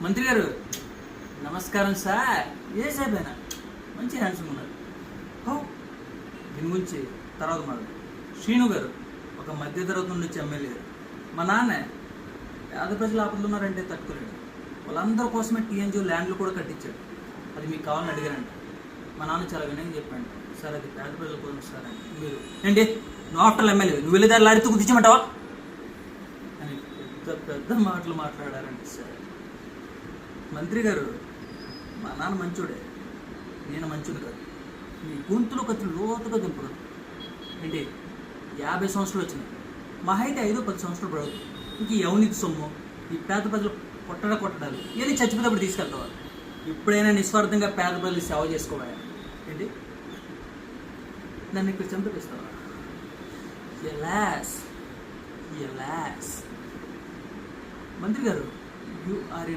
మంత్రి గారు నమస్కారం సార్. ఏ సాబేనా మంచి హ్యాండ్సమ్ ఉన్నారు. దీని గురించి తర్వాత మాట. శ్రీను గారు ఒక మధ్యతరగతి నుండి వచ్చి ఎమ్మెల్యే గారు. మా నాన్న పేద ప్రజలు ఆపదలు ఉన్నారంటే తట్టుకోలేడు. వాళ్ళందరి కోసమే టీఎన్జిఓ ల్యాండ్లు కూడా కట్టించాడు. అది మీకు కావాలని అడిగారంట. మా నాన్న చాలా వినయం చెప్పాడు. సార్ అది పేద ప్రజల కోసం సార్ అని. మీరు ఏంటి నువ్వు ఆఫ్టర్ ఎమ్మెల్యే నువ్వు వెళ్ళి దాన్ని లాడితూ గుర్తించమంటావా అని పెద్ద పెద్ద మాటలు మాట్లాడారండి సార్. మంత్రి గారు మా నాన్న మంచోడే, నేను మంచోడు కాదు. మీ గొంతులో కొద్ది లోతుగా దింపదు. ఏంటి 50 సంవత్సరాలు వచ్చినాయి, మా అయితే 5-10 సంవత్సరాలు పడదు. ఇంక ఈ అవినీతి సొమ్ము, ఈ పేద ప్రజలు కొట్టడాలు ఏది చచ్చిపోతేప్పుడు తీసుకెళ్తావా? ఇప్పుడైనా నిస్వార్థంగా పేద ప్రజలు సేవ చేసుకోవాలి. ఏంటి నన్ను ఇక్కడ చంపిస్తావా? ఎలాస్ మంత్రి గారు, యు ఆర్